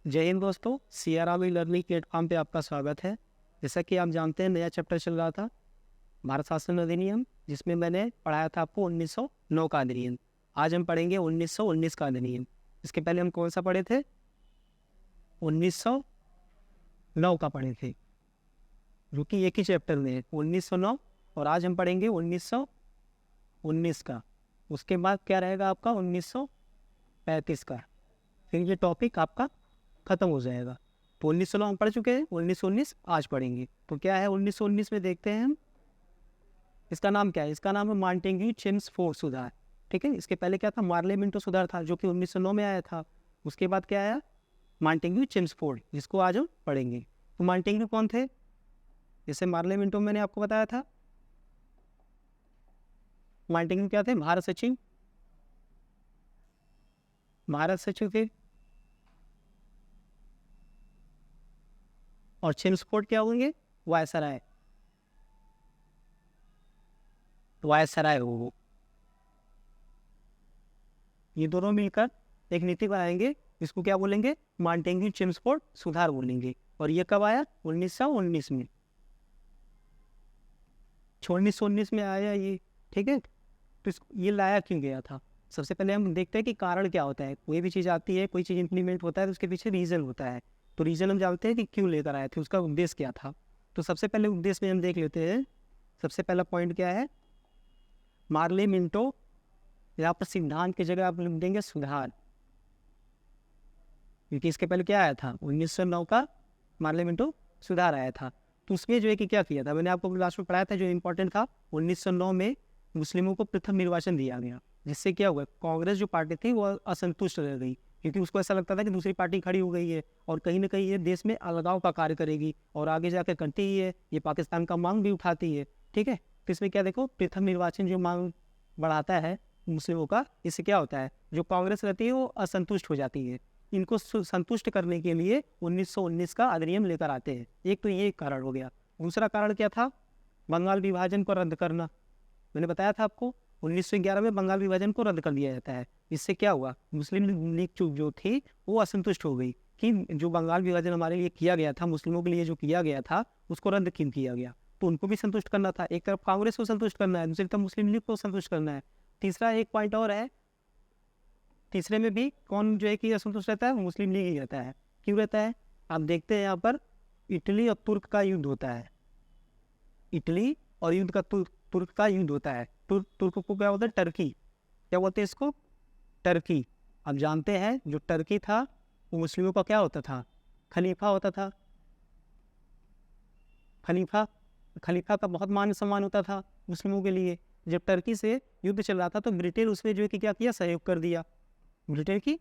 जय हिंद दोस्तों, सीआरआरवी learning platform पे आपका स्वागत है। जैसा कि आप जानते हैं, नया चैप्टर चल रहा था भारत शासन अधिनियम, जिसमें मैंने पढ़ाया था आपको 1909 का अधिनियम। आज हम पढ़ेंगे 1919 का अधिनियम। इसके पहले हम कौन सा पढ़े थे? 1909 का पढ़े थे, जो कि एक ही चैप्टर में है, 1909। और आज हम पढ़ेंगे 1919 का। उसके बाद क्या रहेगा आपका? 1935 का। फिर ये टॉपिक आपका खत्म हो जाएगा। तो 1909 हम पढ़ चुके हैं, 1919 आज पढ़ेंगे। तो क्या है 1919 में? देखते हैं हम। इसका नाम क्या है? इसका नाम है मॉन्टेग्यू चेम्सफोर्ड सुधार। ठीक है, इसके पहले क्या था? मार्ले मिंटो सुधार था, जो कि 1909 में आया था। उसके बाद क्या आया? मॉन्टेग्यू चेम्सफोर्ड, जिसको आज हम पढ़ेंगे। तो मॉन्टेग्यू कौन थे? जैसे मार्ले मिंटो मैंने आपको बताया था। मॉन्टेग्यू क्या थे? भारत सचिव, भारत सचिव थे। और चेम्सफोर्ड क्या होंगे? वायसराय, वायसराय हो। ये दोनों मिलकर एक नीति बनाएंगे, इसको क्या बोलेंगे? मॉन्टेग्यू चेम्सफोर्ड सुधार बोलेंगे। और ये कब आया? 1919 में। 1919 में आया ये। ठीक है, तो ये लाया क्यों गया था? सबसे पहले हम देखते हैं कि कारण क्या होता है। कोई भी चीज़ आती है, कोई चीज़ इंप्लीमेंट होता है, तो उसके पीछे रीज़न होता है। तो रीज़न हम जानते हैं कि क्यों लेकर आए थे, उसका उद्देश्य क्या था। तो सबसे पहले उद्देश्य में हम देख लेते हैं। सबसे पहला पॉइंट क्या है? मार्ले मिंटो, यहाँ पर सिद्धांत की जगह आप लिख देंगे सुधार, क्योंकि इसके पहले क्या आया था? 1909 का मार्ले मिंटो सुधार आया था। तो उसमें जो है कि क्या किया था, मैंने आपको लास्ट में पढ़ाया था, जो इम्पोर्टेंट था। 1909 में मुस्लिमों को प्रथम निर्वाचन दिया गया, जिससे क्या हुआ? कांग्रेस जो पार्टी थी वो असंतुष्ट रह गई, क्योंकि उसको ऐसा लगता था कि दूसरी पार्टी खड़ी हो गई है और कहीं ना कहीं ये देश में अलगाव का कार्य करेगी और आगे जाकर करती ही है, ये पाकिस्तान का मांग भी उठाती है। ठीक है, तो इसमें क्या देखो, प्रथम निर्वाचन जो मांग बढ़ाता है मुस्लिमों का, इससे क्या होता है? जो कांग्रेस रहती है वो असंतुष्ट हो जाती है। इनको संतुष्ट करने के लिए 1919 का अधिनियम लेकर आते हैं। एक तो ये कारण हो गया। दूसरा कारण क्या था? बंगाल विभाजन को रद्द करना। मैंने बताया था आपको, 1911 में बंगाल विभाजन को रद्द कर दिया जाता है। इससे क्या हुआ? मुस्लिम लीग जो थी वो असंतुष्ट हो गई कि जो बंगाल विभाजन हमारे लिए किया गया था, मुस्लिमों के लिए जो किया गया था, उसको रद्द क्यों किया गया? तो उनको भी संतुष्ट करना था। एक तरफ कांग्रेस को संतुष्ट करना है, दूसरी तरफ मुस्लिम लीग को संतुष्ट करना है। तीसरा एक पॉइंट और है, तीसरे में भी कौन जो है कि असंतुष्ट रहता है? मुस्लिम लीग ही रहता है। क्यों रहता है? आप देखते हैं यहाँ पर इटली और तुर्क का युद्ध होता है। इटली और युद्ध का तुर्क का युद्ध होता है। तुर्क को क्या बोलते हैं? टर्की। क्या बोलते हैं इसको? टर्की। आप जानते हैं जो टर्की था वो मुस्लिमों का क्या होता था? खलीफा होता था। खलीफा, खलीफा का बहुत मान सम्मान होता था मुस्लिमों के लिए। जब टर्की से युद्ध चल रहा था तो ब्रिटेन उसमें जो है कि क्या किया? सहयोग कर दिया। ब्रिटेन की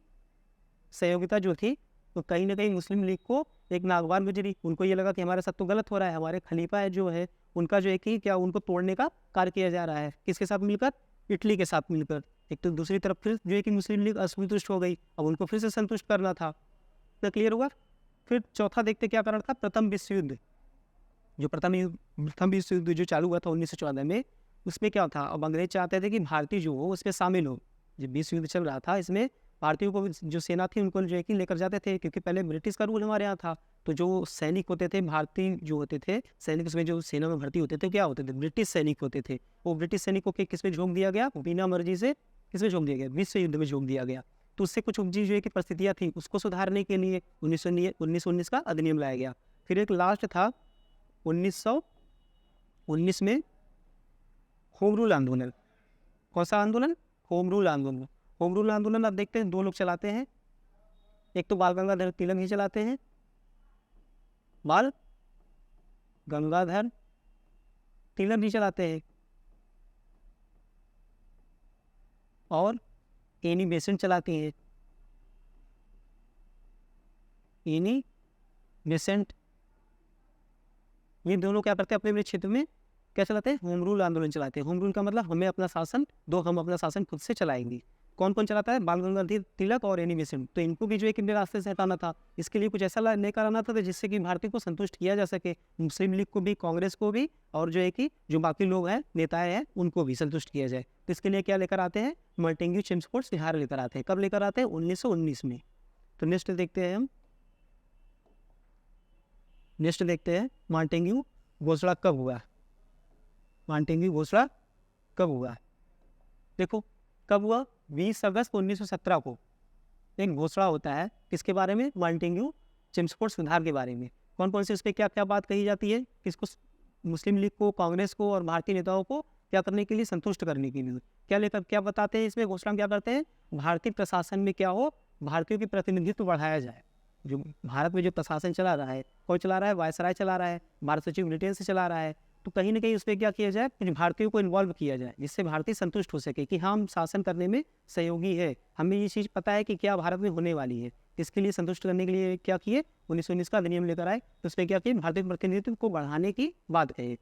सहयोगिता जो थी, तो कहीं ना कहीं मुस्लिम लीग को एक नागवार गुजरी। उनको ये लगा कि हमारे साथ तो गलत हो रहा है, हमारे खलीफा है जो है उनका जो है कि क्या उनको तोड़ने का कार्य किया जा रहा है। किसके साथ मिलकर? इटली के साथ मिलकर। एक तो दूसरी तरफ फिर जो है कि मुस्लिम लीग असंतुष्ट हो गई, अब उनको फिर से संतुष्ट करना था। तो क्लियर हुआ? फिर चौथा देखते क्या कारण था? प्रथम विश्व युद्ध। जो प्रथम विश्व युद्ध जो चालू हुआ था 1914 में, उसमें क्या था? अब अंग्रेज चाहते थे कि भारतीय जो हो उसमें शामिल हो। जब विश्व युद्ध चल रहा था, इसमें भारतीयों को जो सेना थी उनको जो है कि लेकर जाते थे, क्योंकि पहले ब्रिटिश का रूल हमारे यहाँ था। तो जो सैनिक होते थे, भारतीय जो होते थे सैनिक, उसमें जो सेना में भर्ती होते थे क्या होते थे? ब्रिटिश सैनिक होते थे। वो ब्रिटिश सैनिकों के किस में झोंक दिया गया? बिना मर्जी से किस में झोंक दिया गया? विश्व युद्ध में झोंक दिया गया। तो उससे कुछ उपजी जो है कि परिस्थितियाँ थी, उसको सुधारने के लिए 1919 का अधिनियम लाया गया। फिर एक लास्ट था 1919 में होम रूल आंदोलन। कौन सा आंदोलन? होम रूल आंदोलन। होम रूल आंदोलन आप देखते हैं दो लोग चलाते हैं। एक तो बाल गंगाधर तिलक ही चलाते हैं, बाल गंगाधर तिलक ही चलाते हैं। और एनी बेसेंट चलाती है। एनी बेसेंट, ये दोनों क्या करते हैं? अपने अपने क्षेत्र में क्या चलाते हैं? होम रूल आंदोलन चलाते हैं। होम रूल का मतलब हमें अपना शासन दो, हम अपना शासन खुद से चलाएंगे। कौन कौन चलाता है? बाल गंगाधर तिलक और एनी बेसेंट। तो इनको भी जो है कि रास्ते से हटाना था। इसके लिए कुछ ऐसा लेकर आना था जिससे कि भारतीय को संतुष्ट किया जा सके, मुस्लिम लीग को भी, कांग्रेस को भी, और जो है कि जो बाकी लोग हैं, नेताएं हैं, उनको भी संतुष्ट किया जाए। तो इसके लिए क्या लेकर आते हैं? मॉन्टेग्यू चेम्सफोर्ड सुधार लेकर आते हैं। कब लेकर आते हैं? 1919 में। तो नेक्स्ट देखते हैं हम नेक्स्ट देखते हैं मॉन्टेग्यू घोषणा कब हुआ। मॉन्टेग्यू घोषणा कब हुआ? देखो कब हुआ, 20 अगस्त 1917 को एक घोषणा होता है किसके बारे में, मॉन्टेग्यू चेम्सफोर्ड सुधार के बारे में। कौन कौन से उस पर क्या क्या बात कही जाती है, किसको, मुस्लिम लीग को, कांग्रेस को और भारतीय नेताओं को क्या करने के लिए, संतुष्ट करने के लिए। क्या लेकर क्या बताते हैं इसमें, घोषणा क्या करते हैं, भारतीय प्रशासन में क्या हो, भारतीयों की प्रतिनिधित्व बढ़ाया जाए। जो भारत में जो प्रशासन चला रहा है, कौन चला रहा है, वायसराय चला रहा है, भारत सचिव ब्रिटेन से चला रहा है, तो कहीं ना कहीं उस पर क्या किया जाए कि भारतीयों को इन्वॉल्व किया जाए, जिससे भारतीय संतुष्ट हो सके कि हम शासन करने में सहयोगी है, हमें ये चीज़ पता है कि क्या भारत में होने वाली है। इसके लिए संतुष्ट करने के लिए क्या किए, 1919 का अधिनियम लेकर आए। तो उसमें क्या किए, भारतीय प्रतिनिधित्व को बढ़ाने की बात कही।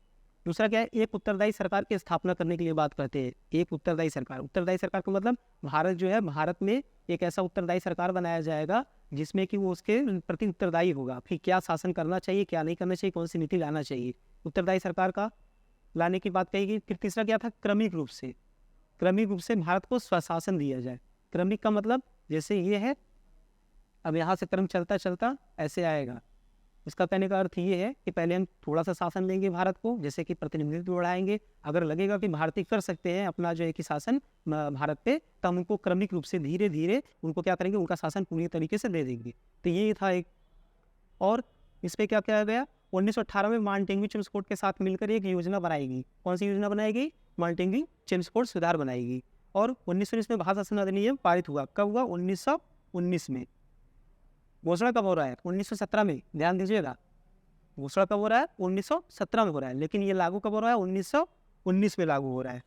दूसरा क्या है, एक उत्तरदायी सरकार की स्थापना करने के लिए बात करते हैं। एक उत्तरदायी सरकार, उत्तरदायी सरकार का मतलब भारत जो है, भारत में एक ऐसा उत्तरदायी सरकार बनाया जाएगा जिसमें कि वो उसके प्रति उत्तरदायी होगा, फिर क्या शासन करना चाहिए, क्या नहीं करना चाहिए, कौन सी नीति लाना चाहिए, उत्तरदायी सरकार का लाने की बात कही गई। फिर तीसरा क्या था, क्रमिक रूप से भारत को स्वशासन दिया जाए। क्रमिक का मतलब जैसे ये है, अब यहाँ से क्रम चलता चलता ऐसे आएगा। इसका कहने का अर्थ ये है कि पहले हम थोड़ा सा शासन देंगे भारत को, जैसे कि प्रतिनिधित्व बढ़ाएंगे, अगर लगेगा कि भारतीय कर सकते हैं अपना जो है कि शासन भारत पे, तो हम उनको क्रमिक रूप से धीरे धीरे उनको क्या करेंगे, उनका शासन पूरी तरीके से दे देंगे। तो ये था एक। और इस पर क्या किया गया, 1918 में मॉन्टेग्यू चेम्सफोर्ड के साथ मिलकर एक योजना बनाएगी। कौन सी योजना बनाएगी, मॉन्टेग्यू चेम्सफोर्ड सुधार बनाएगी। और 1919 में भारत शासन अधिनियम पारित हुआ। कब हुआ, 1919 में। घोषणा कब हो रहा है, 1917 में, ध्यान दीजिएगा। घोषणा कब हो रहा है, 1917 में हो रहा है, लेकिन ये लागू कब हो रहा है, 1919 में लागू हो रहा है।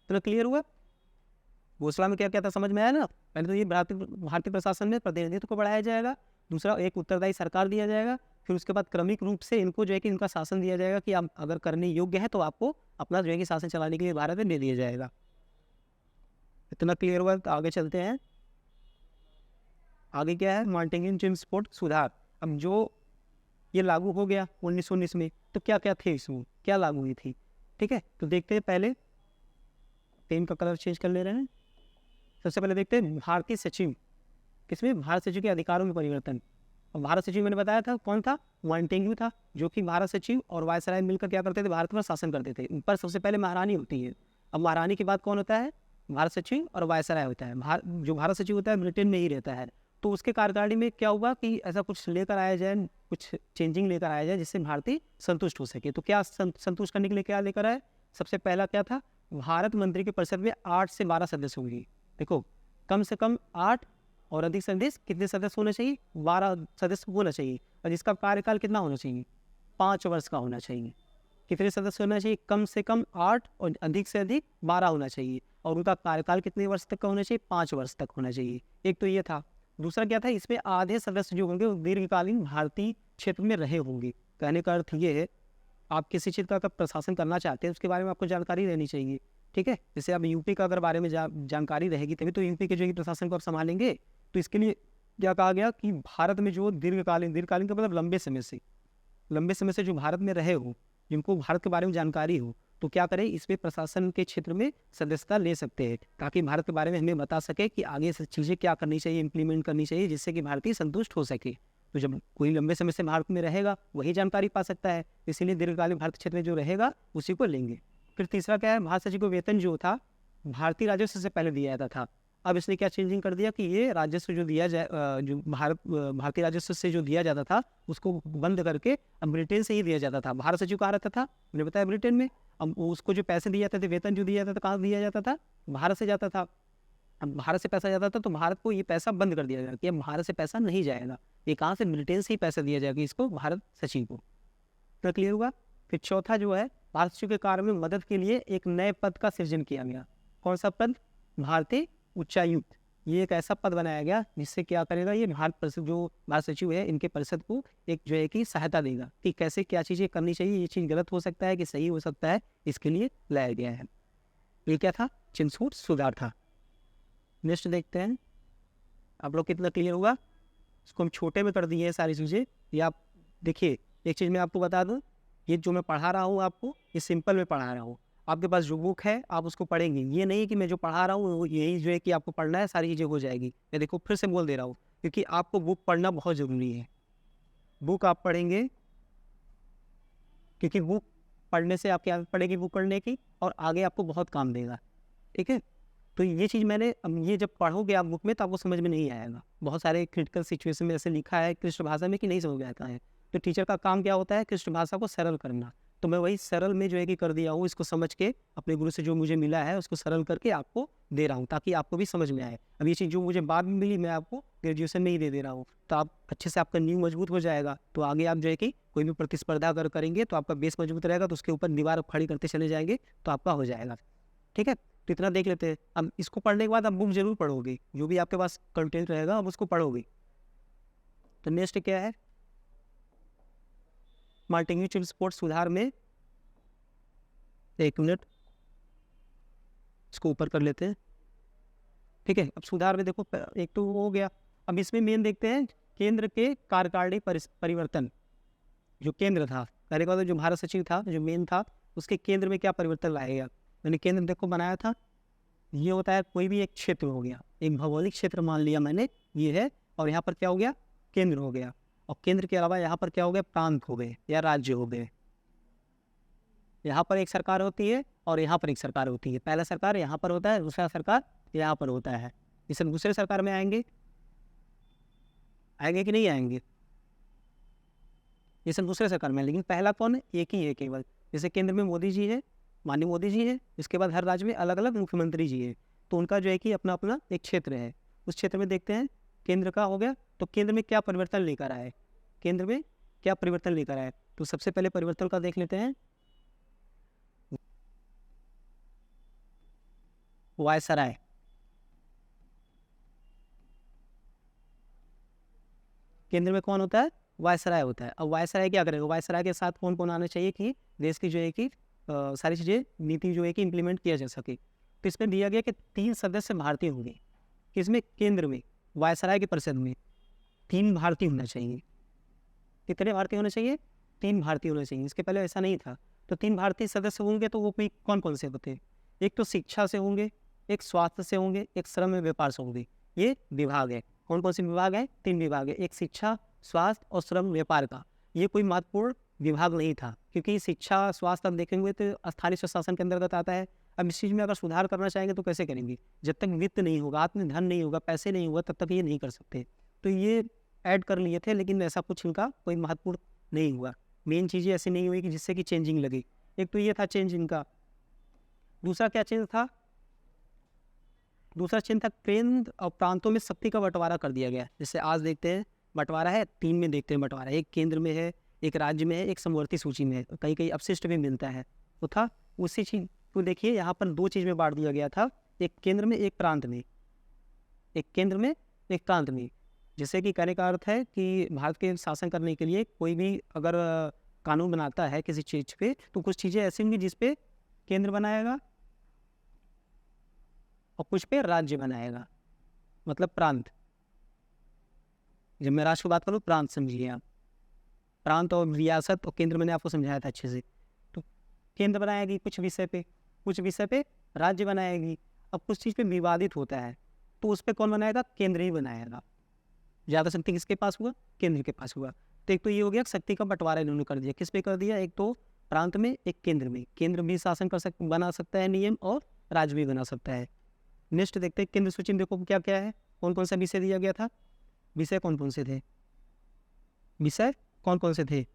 तो क्लियर हुआ, घोषणा में क्या क्या था समझ में आया ना। पहले तो ये भारतीय प्रशासन में प्रतिनिधित्व को बढ़ाया जाएगा, दूसरा एक उत्तरदायी सरकार दिया जाएगा, फिर उसके बाद क्रमिक रूप से इनको जो है कि इनका शासन दिया जाएगा कि आप अगर करने योग्य है तो आपको अपना जो है कि शासन चलाने के लिए भारत में दे दिया जाएगा। इतना क्लियर हुआ, तो आगे चलते हैं। आगे क्या है, मॉन्टेग्यू चेम्सफोर्ड सुधार। अब जो ये लागू हो गया 1919 में, तो क्या क्या थे इसमें, क्या लागू हुई थी, ठीक है। तो देखते हैं, पहले पेन का कलर चेंज कर ले रहे हैं। सबसे पहले देखते हैं भारतीय सचिव, किसमें, भारत सचिव के अधिकारों में परिवर्तन। और भारत सचिव मैंने बताया था कौन था, मॉन्टेग्यू था, जो कि भारत सचिव और वायसराय मिलकर क्या करते थे, भारत पर शासन करते थे। ऊपर सबसे पहले महारानी होती है। अब महारानी के बाद कौन होता है, भारत सचिव और वायसराय होता है। जो भारत सचिव होता है ब्रिटेन में ही रहता है। तो उसके कार्यकारिणी में क्या हुआ कि ऐसा कुछ लेकर आया जाए, कुछ चेंजिंग लेकर आया जाए जिससे भारतीय संतुष्ट हो सके। तो क्या संतुष्ट करने के लिए क्या लेकर आए, सबसे पहला क्या था, भारत मंत्री की परिषद में 8 से 12 सदस्य होंगे। देखो कम से कम 8 और अधिक से अधिक कितने सदस्य होने चाहिए, 12 सदस्य होना चाहिए। और जिसका कार्यकाल कितना होना चाहिए, 5 वर्ष का होना चाहिए। कितने सदस्य होना चाहिए, कम से कम 8 और अधिक से अधिक 12 होना चाहिए। और उनका कार्यकाल कितने वर्ष तक का होना चाहिए, 5 वर्ष तक होना चाहिए। एक तो ये था। दूसरा क्या था, इसमें आधे सदस्य जो होंगे वो दीर्घकालीन भारतीय क्षेत्र में रहे होंगे। कहने का अर्थ ये है, आप किसी क्षेत्र का प्रशासन करना चाहते हैं उसके बारे में आपको जानकारी रहनी चाहिए, ठीक है। जैसे अब यूपी का अगर बारे में जानकारी रहेगी तभी तो यूपी के जो प्रशासन को आप संभालेंगे। तो इसके लिए क्या कहा गया कि भारत में जो दीर्घकालीन का मतलब लंबे समय से जो भारत में रहे हो, जिनको भारत के बारे में जानकारी हो, तो क्या करें, इसमें प्रशासन के क्षेत्र में सदस्यता ले सकते हैं, ताकि भारत के बारे में हमें बता सके कि आगे से चीज़ें क्या करनी चाहिए, इंप्लीमेंट करनी चाहिए, जिससे कि भारतीय संतुष्ट हो सके। तो जब कोई लंबे समय से भारत में रहेगा वही जानकारी पा सकता है, इसीलिए दीर्घकालीन भारत क्षेत्र में जो रहेगा उसी को लेंगे। फिर तीसरा क्या है, भारत सचिव को वेतन जो था भारतीय राजस्व से पहले दिया जाता था। अब इसने क्या चेंजिंग कर दिया कि ये राजस्व जो दिया जाए, जो भारतीय राजस्व से जो दिया जाता था उसको बंद करके अब ब्रिटेन से ही दिया जाता था। भारत सचिव कहाँ रहता था, मैंने बताया ब्रिटेन में। अब उसको जो पैसे दिए जाते थे, वेतन जो दिया जाता था, कहाँ दिया जाता था, भारत से जाता था। अब भारत से पैसा जाता था तो भारत को ये पैसा बंद कर दिया जाएगा कि अब भारत से पैसा नहीं जाएगा, ये कहाँ से, ब्रिटेन से ही पैसा दिया जाएगा इसको, भारत सचिव को। तो क्लियर हुआ। फिर चौथा जो है, भारत सचिव के कार्य में मदद के लिए एक नए पद का सृजन किया गया। कौन सा पद, भारतीय उच्चायुक्त। ये एक ऐसा पद बनाया गया जिससे क्या करेगा, ये जो भारत सचिव है इनके परिषद को एक जो है कि सहायता देगा कि कैसे क्या चीज़ें करनी चाहिए, ये चीज़ गलत हो सकता है कि सही हो सकता है, इसके लिए लाया गया है। ये क्या था, चेम्सफोर्ड सुधार था। नेक्स्ट देखते हैं, आप लोग कितना क्लियर हुआ। इसको हम छोटे में कर दिए हैं सारी चीज़ें। ये आप देखिए, एक चीज़ मैं आपको बता दूँ, ये जो मैं पढ़ा रहा हूँ आपको, ये सिंपल में पढ़ा रहा हूँ। आपके पास जो बुक है आप उसको पढ़ेंगे, ये नहीं कि मैं जो पढ़ा रहा हूँ यही जो है कि आपको पढ़ना है, सारी चीज़ें हो जाएगी। मैं देखो फिर से बोल दे रहा हूँ, क्योंकि आपको बुक पढ़ना बहुत ज़रूरी है। बुक आप पढ़ेंगे क्योंकि बुक पढ़ने से आपकी आदत पड़ेगी बुक पढ़ने की, और आगे आपको बहुत काम देगा। ठीक है, तो ये चीज़ मैंने ये जब पढ़ोगे आप बुक में तो आपको समझ में नहीं आएगा। बहुत सारे क्रिटिकल सिचुएशन में ऐसे लिखा है क्लिष्ट भाषा में कि नहीं समझ में आता है। तो टीचर का काम क्या होता है, क्लिष्ट भाषा को सरल करना। तो मैं वही सरल में जो है कि कर दिया हूँ, इसको समझ के अपने गुरु से जो मुझे मिला है उसको सरल करके आपको दे रहा हूँ, ताकि आपको भी समझ में आए। अब ये चीज़ जो मुझे बाद में मिली मैं आपको ग्रेजुएशन में ही दे रहा हूँ, तो आप अच्छे से आपका नींव मजबूत हो जाएगा। तो आगे आप जो है कि कोई भी प्रतिस्पर्धा अगर करेंगे तो आपका बेस मजबूत रहेगा, तो उसके ऊपर दीवार खड़ी करते चले जाएंगे तो आपका हो जाएगा। ठीक है, तो इतना देख लेते हैं। अब इसको पढ़ने के बाद आप बुक जरूर पढ़ोगे, जो भी आपके पास कंटेंट रहेगा आप उसको पढ़ोगे। तो नेक्स्ट क्या है, मल्टीन्यूट्रिएंट स्पोर्ट्स सुधार में, एक मिनट इसको ऊपर कर लेते हैं। ठीक है, अब सुधार में देखो एक तो हो गया। अब इसमें मेन देखते हैं केंद्र के कार्यकारिणी परिवर्तन। जो केंद्र था, पहले का जो भारत सचिव था जो मेन था, उसके केंद्र में क्या परिवर्तन लाएगा। मैंने केंद्र देखो बनाया था, ये होता है कोई भी एक क्षेत्र हो गया, एक भौगोलिक क्षेत्र मान लिया मैंने ये है, और यहाँ पर क्या हो गया, केंद्र हो गया। और केंद्र के अलावा यहाँ पर क्या हो गया, प्रांत हो गए या राज्य हो गए। यहाँ पर एक सरकार होती है और यहाँ पर एक सरकार होती है। पहला सरकार यहाँ पर होता है, दूसरा सरकार यहाँ पर होता है। इसे दूसरे सरकार में आएंगे कि नहीं आएंगे, ये सब दूसरे सरकार में। लेकिन पहला कौन है, एक ही है केवल। जैसे केंद्र में मोदी जी है, माननीय मोदी जी है, इसके बाद हर राज्य में अलग अलग मुख्यमंत्री जी है। तो उनका जो है कि अपना अपना एक क्षेत्र है, उस क्षेत्र में देखते हैं केंद्र का हो गया। तो केंद्र में क्या परिवर्तन लेकर आए, केंद्र में क्या परिवर्तन लेकर आए। तो सबसे पहले परिवर्तन का देख लेते हैं, वायसराय। केंद्र में कौन होता है, वायसराय होता है। अब वायसराय क्या करेगा, वायसराय के साथ कौन कौन आना चाहिए कि देश की जो है कि सारी चीज़ें नीति जो है कि इम्प्लीमेंट किया जा सके। तो इसमें दिया गया कि 3 सदस्य भारतीय होंगे, किसमें, केंद्र में। वायसराय के परिषद में 3 भारतीय होना चाहिए। कितने भारतीय होने चाहिए, 3 भारतीय होने चाहिए। इसके पहले ऐसा नहीं था। तो 3 भारतीय सदस्य होंगे, तो वो कौन कौन से होते हैं, एक तो शिक्षा से होंगे, एक स्वास्थ्य से होंगे, एक श्रम एवं व्यापार से होंगे। ये विभाग है, कौन कौन से विभाग है, 3 विभाग है, एक शिक्षा, स्वास्थ्य और श्रम व्यापार का। ये कोई महत्वपूर्ण विभाग नहीं था, क्योंकि शिक्षा स्वास्थ्य आप देखेंगे तो स्थानीय स्वशासन के अंतर्गत आता है। अब इस चीज़ में अगर सुधार करना चाहेंगे तो कैसे करेंगे, जब तक वित्त नहीं होगा, आत्म धन नहीं होगा, पैसे नहीं होगा, तब तक ये नहीं कर सकते। तो ये ऐड कर लिए थे, लेकिन ऐसा कुछ इनका कोई महत्वपूर्ण नहीं हुआ। मेन चीज़ें ऐसी नहीं हुई कि जिससे कि चेंजिंग लगे। एक तो ये था चेंज इनका। दूसरा क्या चेंज था, दूसरा चेंज था केंद्र और प्रांतों में शक्ति का बंटवारा कर दिया गया। जैसे आज देखते हैं बंटवारा है, 3 में देखते हैं बंटवारा, एक केंद्र में है, एक राज्य में है, एक समवर्ती सूची में है, कहीं कहीं अपशिष्ट भी मिलता है। तो था उसी चीज को देखिए, यहाँ पर 2 चीज़ में बांट दिया गया था, एक केंद्र में एक प्रांत में, एक केंद्र में एक प्रांत में। जैसे कि कहने का अर्थ है कि भारत के शासन करने के लिए कोई भी अगर कानून बनाता है किसी चीज़ पे, तो कुछ चीज़ें ऐसी होंगी जिस पे केंद्र बनाएगा और कुछ पे राज्य बनाएगा, मतलब प्रांत। जब मैं राष्ट्र की बात करूँ, प्रांत समझिए आप। प्रांत और रियासत और केंद्र मैंने आपको समझाया था अच्छे से। तो केंद्र बनाएगी कुछ विषय पे, कुछ विषय पे राज्य बनाएगी। अब कुछ चीज़ पे विवादित होता है तो उस पर कौन बनाएगा, केंद्र ही बनाएगा। ज़्यादा शक्ति किसके पास हुआ, केंद्र के पास हुआ। तो एक तो ये हो गया शक्ति का बंटवारा इन्होंने कर दिया। किस पे कर दिया, एक तो प्रांत में, एक केंद्र में। केंद्र भी शासन बना सकता है नियम, और राज्य भी बना सकता है। नेक्स्ट देखते हैं केंद्र सूची में, देखो क्या क्या है, कौन कौन सा विषय दिया गया था। विषय कौन कौन से थे, विषय कौन कौन से थे।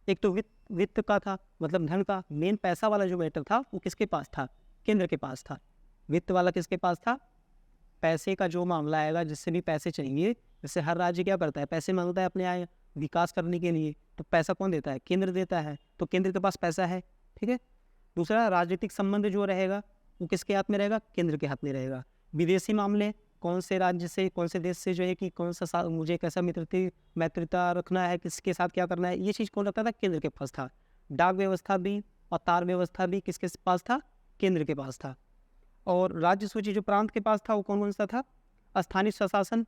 एक तो वित्त का था, मतलब धन का, मेन पैसा वाला जो मैटर था वो किसके पास था, केंद्र के पास था। वित्त वाला किसके पास था, पैसे का जो मामला आएगा, जिससे भी पैसे चाहिए। जैसे हर राज्य क्या करता है, पैसे मांगता है अपने आय विकास करने के लिए, तो पैसा कौन देता है, केंद्र देता है। तो केंद्र के पास पैसा है, ठीक है। दूसरा राजनीतिक संबंध जो रहेगा वो किसके हाथ में रहेगा, केंद्र के हाथ में रहेगा। विदेशी मामले, कौन से राज्य से, कौन से देश से जो है कि कौन सा मुझे कैसा मित्रता रखना है, किसके साथ क्या करना है, ये चीज़ कौन रखता था, केंद्र के पास था। डाक व्यवस्था भी और तार व्यवस्था भी किसके पास था, केंद्र के पास था। और राज्य सूची जो प्रांत के पास था वो कौन कौन सा था, स्थानीय स्वशासन,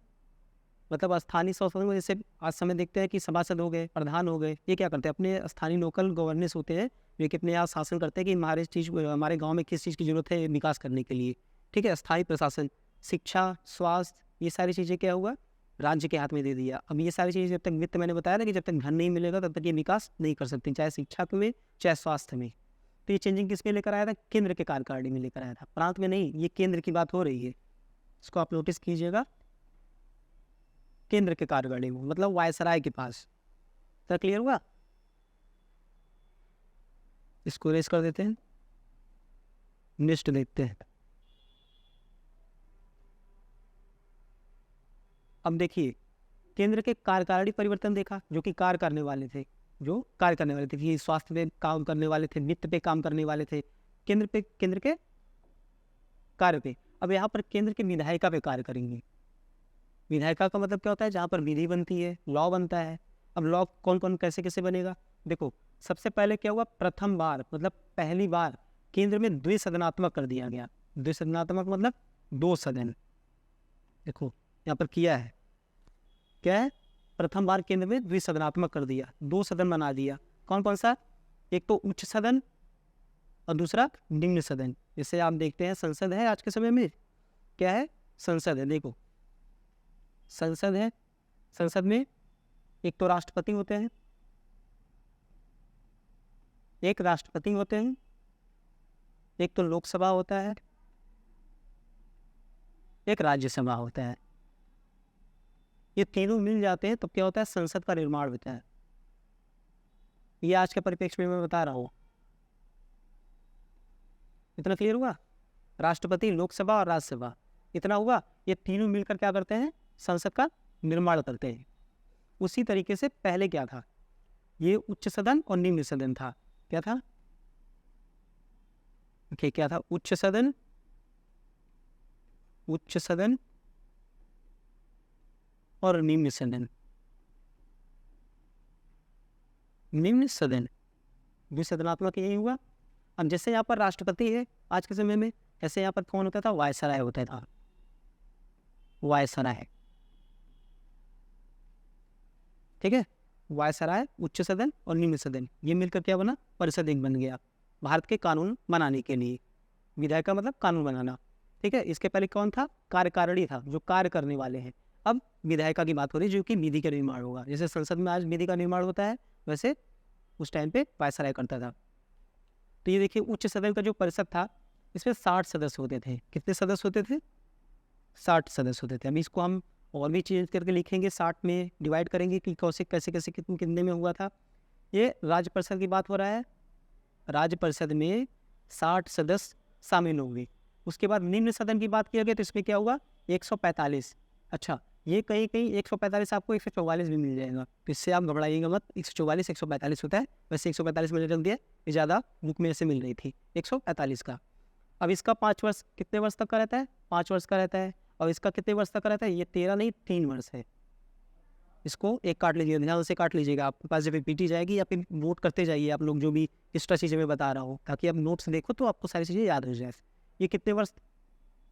मतलब स्थानीय स्वशासन। जैसे आज समय देखते हैं कि सभासद हो गए, प्रधान हो गए, ये क्या करते हैं, अपने स्थानीय लोकल गवर्नेंस होते हैं, जो कि अपने यहाँ शासन करते हैं कि हमारे गांव में किस चीज़ की जरूरत है विकास करने के लिए, ठीक है। स्थायी प्रशासन, शिक्षा, स्वास्थ्य, ये सारी चीज़ें क्या हुआ, राज्य के हाथ में दे दिया। अब ये सारी चीज़ें जब तक वित्त, मैंने बताया ना कि जब तक धन नहीं मिलेगा तब तक ये विकास नहीं कर सकते, चाहे शिक्षा में चाहे स्वास्थ्य में। तो ये चेंजिंग किस में लेकर आया था? केंद्र के कार्यकारिणी में लेकर आया था, प्रांत में नहीं। ये केंद्र की बात हो रही है, इसको आप नोटिस कीजिएगा। केंद्र के कार्यकारिणी में मतलब वायसराय के पास। तो क्लियर हुआ? इसको रेस कर देते हैं, नेक्स्ट देखते हैं। अब देखिए केंद्र के कार्यकारिणी परिवर्तन देखा, जो कि कार्य करने वाले थे, कि स्वास्थ्य पे काम करने वाले थे, वित्त पे काम करने वाले थे, केंद्र के कार्य पे। अब यहाँ पर केंद्र के विधायिका पे कार्य करेंगे। विधायिका का मतलब क्या होता है? जहाँ पर विधि बनती है, लॉ बनता है। अब लॉ कौन कौन कैसे कैसे बनेगा? देखो सबसे पहले क्या हुआ, प्रथम बार मतलब पहली बार केंद्र में द्विसदनात्मक कर दिया गया। द्विसदनात्मक मतलब 2 सदन। देखो यहाँ पर किया है, क्या है? प्रथम बार केंद्र में द्विसदनात्मक कर दिया, 2 सदन बना दिया। कौन कौन सा? एक तो उच्च सदन और दूसरा निम्न सदन। जैसे आप देखते हैं संसद है आज के समय में, क्या है? संसद है। देखो संसद है, संसद में एक तो राष्ट्रपति होते हैं, एक तो लोकसभा होता है, एक राज्यसभा होता है। ये तीनों मिल जाते हैं तो क्या होता है? संसद का निर्माण होता है। ये आज के परिप्रेक्ष्य में मैं बता रहा हूं। इतना क्लियर हुआ? राष्ट्रपति, लोकसभा और राज्यसभा, इतना हुआ। ये तीनों मिलकर क्या करते हैं? संसद का निर्माण करते हैं। उसी तरीके से पहले क्या था? ये उच्च सदन और निम्न सदन था। क्या था? क्या था? उच्च सदन और निम्न सदन। द्विसदनात्मक यही हुआ। अब जैसे यहाँ पर राष्ट्रपति है आज के समय में, ऐसे यहाँ पर कौन होता था? वायसराय होता था। वायसराय, ठीक है? वायसराय, उच्च सदन और निम्न सदन, ये मिलकर क्या बना? परिषद एक बन गया भारत के कानून बनाने के लिए। विधायिका का मतलब कानून बनाना, ठीक है? इसके पहले कौन था? कार्यकारिणी था, जो कार्य करने वाले हैं। अब विधायिका की बात हो रही है, जो कि विधि का निर्माण होगा। जैसे संसद में आज विधि का निर्माण होता है, वैसे उस टाइम पे वायसराय करता था। तो ये देखिए उच्च सदन का जो परिषद था, इसमें 60 सदस्य होते थे। कितने सदस्य होते थे? 60 सदस्य होते थे। अभी इसको हम और भी चेंज करके लिखेंगे, 60 में डिवाइड करेंगे कि कैसे कैसे कितने में हुआ था। ये राज्य परिषद की बात हो रहा है। राज्य परिषद में 60 सदस्य शामिल होंगे। उसके बाद निम्न सदन की बात किया गया तो इसमें क्या हुआ? 145। अच्छा, ये कहीं 145, आपको 144 भी मिल जाएगा, तो इससे आप घबराइएगा मत। 144 145 होता है, वैसे 145 मैंने रख दिया, ये ज़्यादा बुक में ऐसे मिल रही थी 145 का। अब इसका 5 वर्ष, कितने वर्ष तक का रहता है? 5 वर्ष का रहता है। और इसका कितने वर्ष तक का रहता है? ये 13 नहीं 3 वर्ष है। इसको एक काट लीजिएगा, ध्यान से काट लीजिएगा। आपके पास जब पीटी जाएगी या फिर नोट करते जाइए आप लोग, जो भी एक्स्ट्रा चीज़ें मैं बता रहा हूँ, ताकि आप नोट्स देखो तो आपको सारी चीज़ें याद हो जाए। ये कितने वर्ष?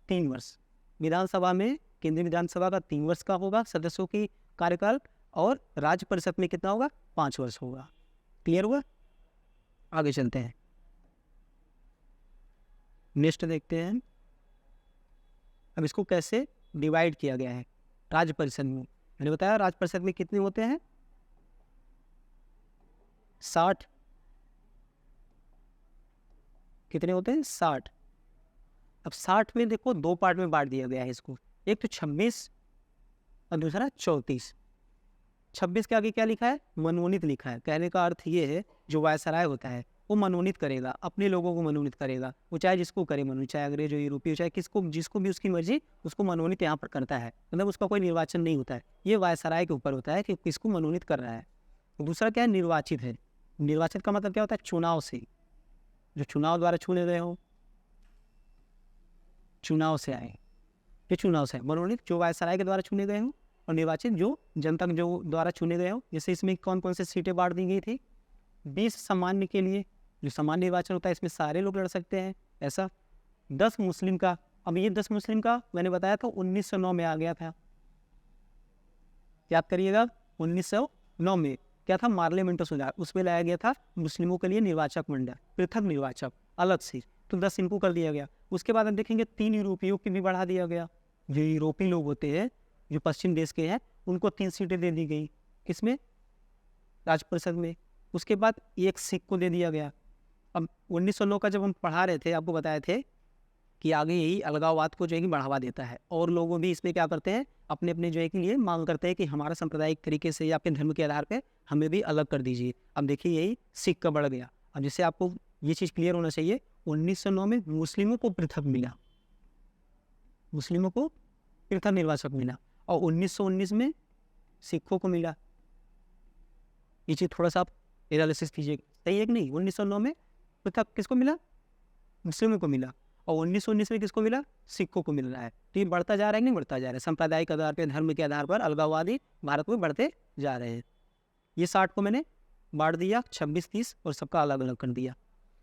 3 वर्ष। विधानसभा में, केंद्रीय विधानसभा का 3 वर्ष का होगा सदस्यों की कार्यकाल, और राज्य परिषद में कितना होगा? 5 वर्ष होगा। क्लियर हुआ? आगे चलते हैं, नेक्स्ट देखते हैं। अब इसको कैसे डिवाइड किया गया है राज्य परिषद में। मैंने बताया राज्य परिषद में कितने होते हैं? 60। कितने होते हैं? 60। अब 60 में देखो 2 पार्ट में बांट दिया गया है इसको, एक तो 26 और दूसरा 34। 26 के आगे क्या लिखा है? मनोनीत लिखा है। कहने का अर्थ ये है, जो वायसराय होता है वो मनोनीत करेगा, अपने लोगों को मनोनीत करेगा। वो चाहे जिसको करे मनोनीत, चाहे अंग्रेज हो, यूरोपीय, चाहे किसको, जिसको भी उसकी मर्जी, उसको मनोनीत यहाँ पर करता है। मतलब उसका कोई निर्वाचन नहीं होता है, ये वायसराय के ऊपर होता है कि किसको मनोनीत कर रहा है। दूसरा क्या है? निर्वाचित है। निर्वाचित का मतलब क्या होता है? चुनाव से, जो चुनाव द्वारा चुने गए हो, चुनाव से आए, ये चुनाव से मनोनीत जो वायसराय के द्वारा चुने गए हो, और निर्वाचित जो जनता जो द्वारा चुने गए हो। जैसे इसमें कौन कौन से सीटें बांट दी गई थी? 20 सामान्य के लिए, जो सामान्य निर्वाचन होता है इसमें सारे लोग लड़ सकते हैं, ऐसा। 10 मुस्लिम का। अब ये 10 मुस्लिम का मैंने बताया था 1909 में आ गया था, याद करिएगा। 1909 में क्या था? पार्लियामेंट सुधार, उसमें लाया गया था मुस्लिमों के लिए निर्वाचक मंडल, पृथक निर्वाचक अलग से, तो 10 इनको कर दिया गया। उसके बाद हम देखेंगे 3 यूरोपियों की भी बढ़ा दिया गया। जो यूरोपीय लोग होते हैं, जो पश्चिम देश के हैं, उनको 3 सीटें दे दी गई, किसमें, राज्य परिषद में। उसके बाद एक सिख को दे दिया गया। अब 1909 का जब हम पढ़ा रहे थे, आपको बताए थे कि आगे यही अलगाववाद को जो है कि बढ़ावा देता है, और लोगों भी इसमें क्या करते हैं, अपने अपने जो है कि लिए मांग करते हैं कि हमारा सांप्रदायिक तरीके से या अपने धर्म के आधार पे हमें भी अलग कर दीजिए। अब देखिए यही सिख का बढ़ गया। अब जिससे आपको ये चीज़ क्लियर होना चाहिए, 1909 में मुस्लिमों को पृथक मिला, मुस्लिमों को पृथक निर्वाचक मिला, और 1919 में सिखों को मिला। ये चीज़ थोड़ा सा आप एनालिसिस कीजिएगा, सही है कि नहीं। 1909 में पृथक किसको मिला, मुस्लिमों को मिला, और 1919 में किसको मिला, सिखों को मिल रहा है। तो ये बढ़ता जा रहा है कि नहीं बढ़ता जा रहा है, सांप्रदायिक आधार पर, धर्म के आधार पर अलगाववादी भारत में बढ़ते जा रहे हैं। ये 60 को मैंने बांट दिया 26-30 और सबका अलग अलग कर दिया।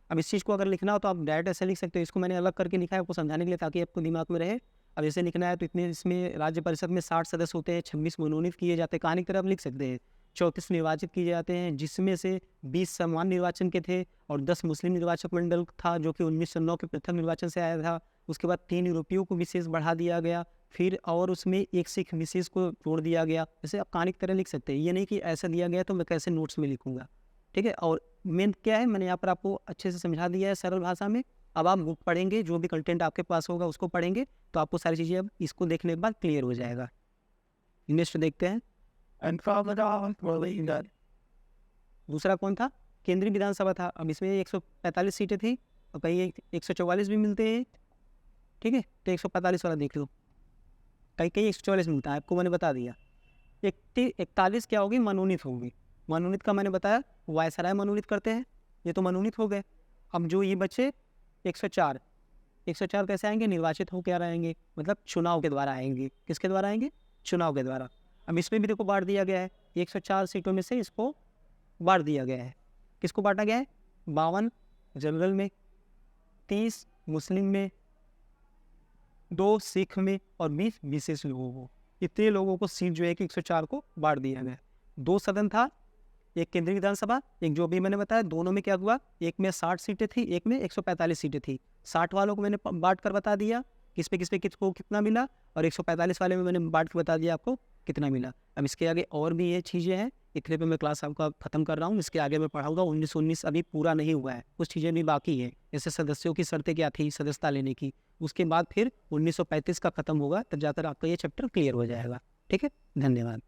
अब इस चीज़ को अगर लिखना हो तो आप डायरेक्ट ऐसे लिख सकते हो, इसको मैंने अलग करके लिखा है आपको समझाने के लिए, ताकि आपको दिमाग में रहे। अब ऐसे लिखना है तो इतने, इसमें राज्य परिषद में 60 सदस्य होते हैं, 26 मनोनीत किए जाते हैं, कहानी की तरफ लिख सकते हैं, 34 निर्वाचित किए जाते हैं, जिसमें से 20 समान निर्वाचन के थे और 10 मुस्लिम निर्वाचक मंडल था जो कि 1909 के पृथक निर्वाचन से आया था। उसके बाद 3 यूरोपियों को विशेष बढ़ा दिया गया, फिर और उसमें एक सिख विशेष को जोड़ दिया गया। जैसे आप कहानी की तरह लिख सकते हैं, ये नहीं कि ऐसा दिया गया तो मैं कैसे नोट्स में लिखूंगा, ठीक है। और मेन क्या है, मैंने यहाँ पर आपको अच्छे से समझा दिया है सरल भाषा में। अब आप बुक पढ़ेंगे, जो भी कंटेंट आपके पास होगा उसको पढ़ेंगे तो आपको सारी चीज़ें अब इसको देखने के बाद क्लियर हो जाएगा। नेक्स्ट देखते हैं, दूसरा कौन था, केंद्रीय विधानसभा था। अब इसमें 145 सीटें थी और कहीं 144 भी मिलते हैं, ठीक है। तो 145 वाला देख लो, कहीं कहीं 144 मिलता है, आपको मैंने बता दिया। 41 क्या होगी, मनोनीत होगी। मनोनीत का मैंने बताया वायसराय मनोनीत करते हैं, ये तो मनोनीत हो गए। अब जो ये बचे 104 कैसे आएंगे, निर्वाचित होकर आएंगे, मतलब चुनाव के द्वारा आएंगे। किसके द्वारा आएंगे, चुनाव के द्वारा। अब इसमें भी देखो बांट दिया गया है, 104 सीटों में से इसको बांट दिया गया है। किसको बांटा गया है, 52 जनरल में, 30 मुस्लिम में, 2 सिख में और 20 विशेष लोगों को। इतने लोगों को सीट जो है कि 104 को बांट दिया गया। 2 सदन था, एक केंद्रीय विधानसभा, एक जो भी मैंने बताया। दोनों में क्या हुआ, एक में 60 सीटें थी, एक में 145 सीटें थी। 60 वालों को मैंने बांट कर बता दिया किस पे किसको कितना मिला, और 145 वाले में मैंने बांट के बता दिया आपको कितना मिला। अब इसके आगे और भी ये चीज़ें हैं, इतने पे मैं क्लास आपका खत्म कर रहा हूँ। इसके आगे मैं पढ़ाऊंगा। 1919 अभी पूरा नहीं हुआ है, कुछ चीज़ें भी बाकी है। जैसे सदस्यों की शर्तें क्या थी सदस्यता लेने की, उसके बाद फिर 1935 का खत्म होगा, तब जाकर आपका ये चैप्टर क्लियर हो जाएगा। ठीक है, धन्यवाद।